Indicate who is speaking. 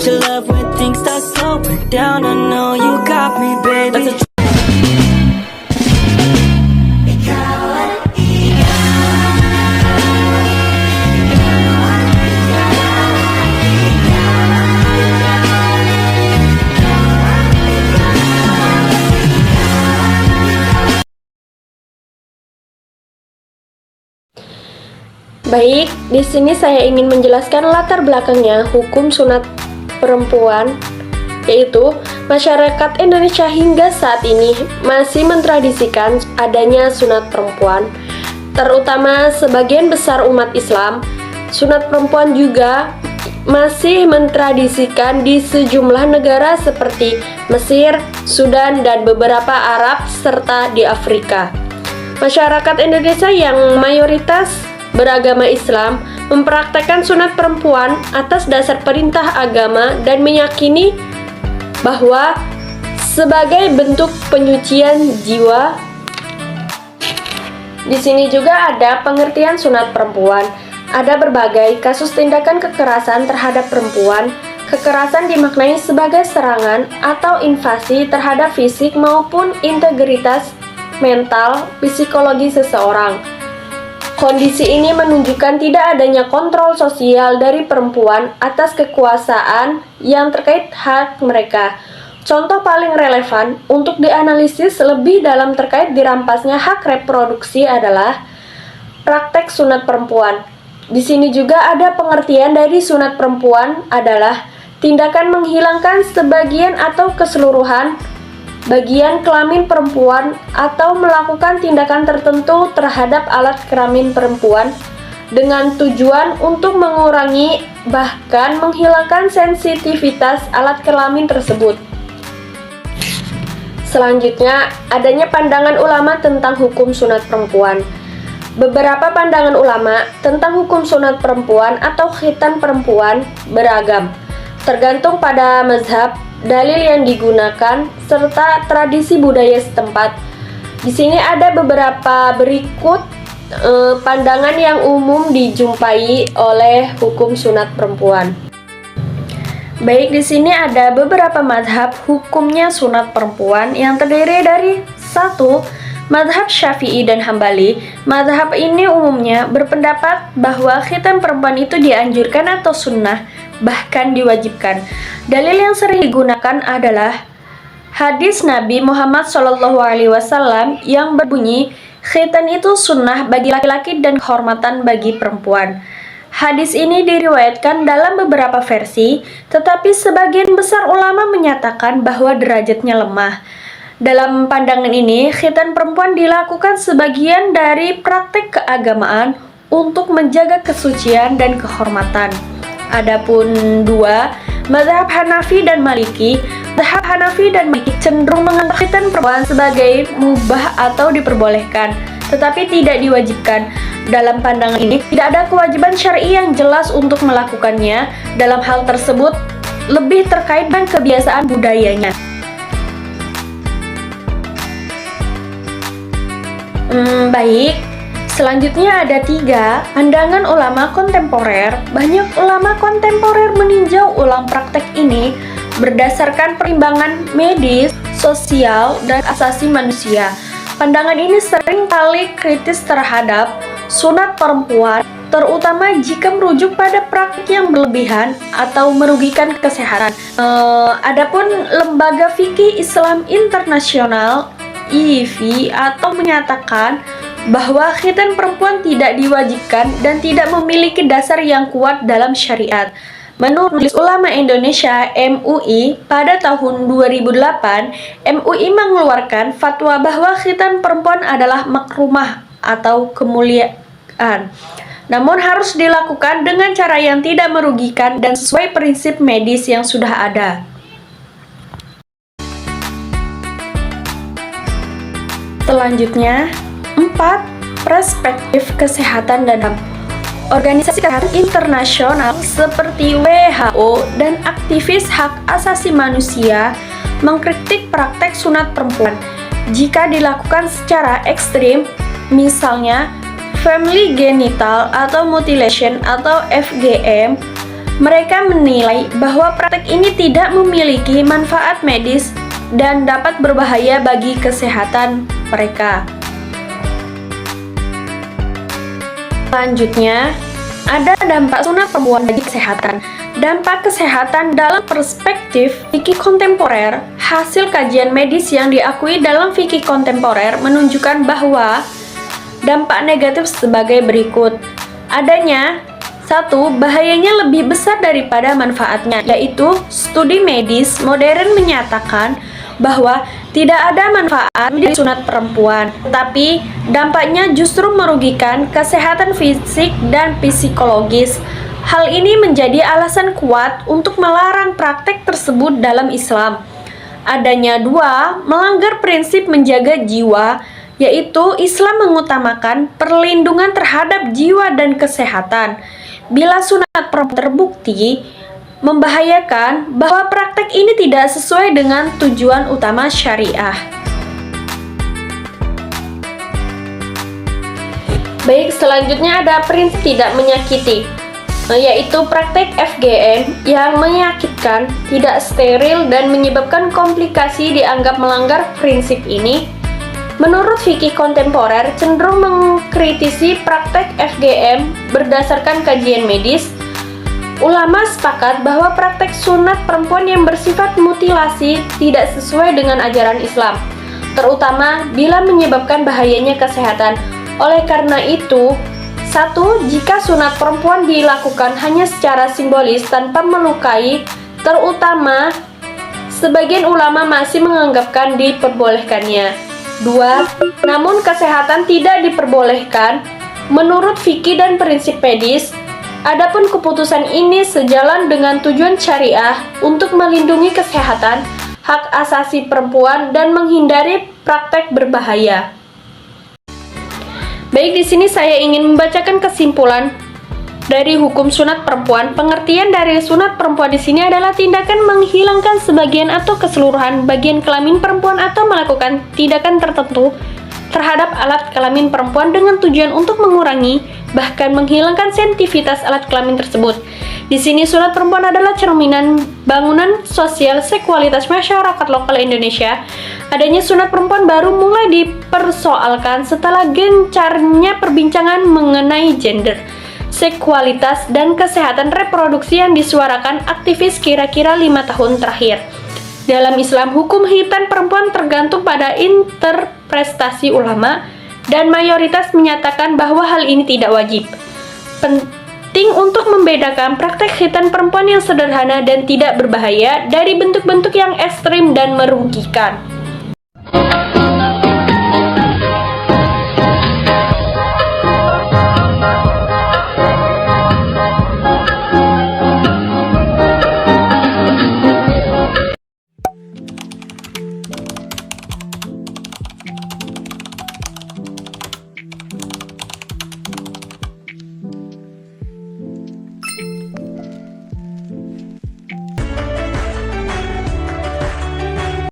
Speaker 1: Won't you love when things start slowing down? I know you got me, baby.
Speaker 2: Baik, di sini saya ingin menjelaskan latar belakangnya hukum sunat perempuan, yaitu masyarakat Indonesia hingga saat ini masih mentradisikan adanya sunat perempuan, terutama sebagian besar umat Islam. Sunat perempuan juga masih mentradisikan di sejumlah negara seperti Mesir, Sudan, dan beberapa Arab, serta di Afrika. Masyarakat Indonesia yang mayoritas beragama Islam mempraktekkan sunat perempuan atas dasar perintah agama dan meyakini bahwa sebagai bentuk penyucian jiwa. Di sini juga ada pengertian sunat perempuan. Ada berbagai kasus tindakan kekerasan terhadap perempuan. Kekerasan dimaknai sebagai serangan atau invasi terhadap fisik maupun integritas mental, psikologi seseorang. Kondisi ini menunjukkan tidak adanya kontrol sosial dari perempuan atas kekuasaan yang terkait hak mereka. Contoh paling relevan untuk dianalisis lebih dalam terkait dirampasnya hak reproduksi adalah praktek sunat perempuan. Di sini juga ada pengertian dari sunat perempuan adalah tindakan menghilangkan sebagian atau keseluruhan bagian kelamin perempuan atau melakukan tindakan tertentu terhadap alat kelamin perempuan dengan tujuan untuk mengurangi bahkan menghilangkan sensitivitas alat kelamin tersebut. Selanjutnya, adanya pandangan ulama tentang hukum sunat perempuan. Beberapa pandangan ulama tentang hukum sunat perempuan atau khitan perempuan beragam, tergantung pada mazhab, dalil yang digunakan, serta tradisi budaya setempat. Di sini ada beberapa berikut pandangan yang umum dijumpai oleh hukum sunat perempuan. Baik, di sini ada beberapa mazhab hukumnya sunat perempuan yang terdiri dari 1. Mazhab Syafi'i dan Hambali. Mazhab ini umumnya berpendapat bahwa khitan perempuan itu dianjurkan atau sunnah, bahkan diwajibkan. Dalil yang sering digunakan adalah hadis Nabi Muhammad SAW yang berbunyi, khitan itu sunnah bagi laki-laki dan kehormatan bagi perempuan. Hadis ini diriwayatkan dalam beberapa versi, tetapi sebagian besar ulama menyatakan bahwa derajatnya lemah. Dalam pandangan ini, khitan perempuan dilakukan sebagian dari praktek keagamaan untuk menjaga kesucian dan kehormatan. Adapun 2, mazhab Hanafi dan Maliki. Mazhab Hanafi dan Maliki cenderung menganggap khitan perempuan sebagai mubah atau diperbolehkan, tetapi tidak diwajibkan. Dalam pandangan ini, tidak ada kewajiban syar'i yang jelas untuk melakukannya. Dalam hal tersebut, lebih terkait dengan kebiasaan budayanya. Baik, selanjutnya ada 3 pandangan ulama kontemporer. Banyak ulama kontemporer meninjau ulang praktek ini berdasarkan pertimbangan medis, sosial, dan asasi manusia. Pandangan ini sering kali kritis terhadap sunat perempuan, terutama jika merujuk pada praktik yang berlebihan atau merugikan kesehatan. Adapun Lembaga Fikih Islam Internasional (IFI) atau menyatakan bahwa khitan perempuan tidak diwajibkan dan tidak memiliki dasar yang kuat dalam syariat. Menurut Majelis Ulama Indonesia (MUI) pada tahun 2008, MUI mengeluarkan fatwa bahwa khitan perempuan adalah makrumah atau kemuliaan, namun harus dilakukan dengan cara yang tidak merugikan dan sesuai prinsip medis yang sudah ada. Selanjutnya, 4. Perspektif kesehatan dan HAM. Organisasi kesehatan internasional seperti WHO dan aktivis hak asasi manusia mengkritik praktek sunat perempuan jika dilakukan secara ekstrim, misalnya family genital atau mutilation atau FGM. Mereka menilai bahwa praktek ini tidak memiliki manfaat medis dan dapat berbahaya bagi kesehatan mereka. Selanjutnya, ada dampak sunat perempuan bagi kesehatan. Dampak kesehatan dalam perspektif fikih kontemporer, hasil kajian medis yang diakui dalam fikih kontemporer menunjukkan bahwa dampak negatif sebagai berikut. Adanya satu, bahayanya lebih besar daripada manfaatnya, yaitu studi medis modern menyatakan bahwa tidak ada manfaat dari sunat perempuan, tetapi dampaknya justru merugikan kesehatan fisik dan psikologis. Hal ini menjadi alasan kuat untuk melarang praktek tersebut dalam Islam. Adanya dua, melanggar prinsip menjaga jiwa, yaitu Islam mengutamakan perlindungan terhadap jiwa dan kesehatan. Bila sunat perempuan terbukti membahayakan, bahwa praktek ini tidak sesuai dengan tujuan utama syariah. Baik, selanjutnya ada prinsip tidak menyakiti, yaitu praktek FGM yang menyakitkan, tidak steril, dan menyebabkan komplikasi dianggap melanggar prinsip ini. Menurut fikih kontemporer, cenderung mengkritisi praktek FGM berdasarkan kajian medis. Ulama sepakat bahwa praktek sunat perempuan yang bersifat mutilasi tidak sesuai dengan ajaran Islam, terutama bila menyebabkan bahayanya kesehatan. Oleh karena itu, satu, jika sunat perempuan dilakukan hanya secara simbolis tanpa melukai, terutama sebagian ulama masih menganggapkan diperbolehkannya. Dua, namun kesehatan tidak diperbolehkan menurut fikih dan prinsip medis. Adapun keputusan ini sejalan dengan tujuan syariah untuk melindungi kesehatan, hak asasi perempuan, dan menghindari praktek berbahaya. Baik, di sini saya ingin membacakan kesimpulan dari hukum sunat perempuan. Pengertian dari sunat perempuan di sini adalah tindakan menghilangkan sebagian atau keseluruhan bagian kelamin perempuan atau melakukan tindakan tertentu terhadap alat kelamin perempuan dengan tujuan untuk mengurangi bahkan menghilangkan sensitivitas alat kelamin tersebut. Di sini sunat perempuan adalah cerminan bangunan sosial seksualitas masyarakat lokal Indonesia. Adanya sunat perempuan baru mulai dipersoalkan setelah gencarnya perbincangan mengenai gender, seksualitas, dan kesehatan reproduksi yang disuarakan aktivis kira-kira 5 tahun terakhir. Dalam Islam, hukum khitan perempuan tergantung pada interpretasi ulama, dan mayoritas menyatakan bahwa hal ini tidak wajib. Penting untuk membedakan praktek khitan perempuan yang sederhana dan tidak berbahaya dari bentuk-bentuk yang ekstrim dan merugikan.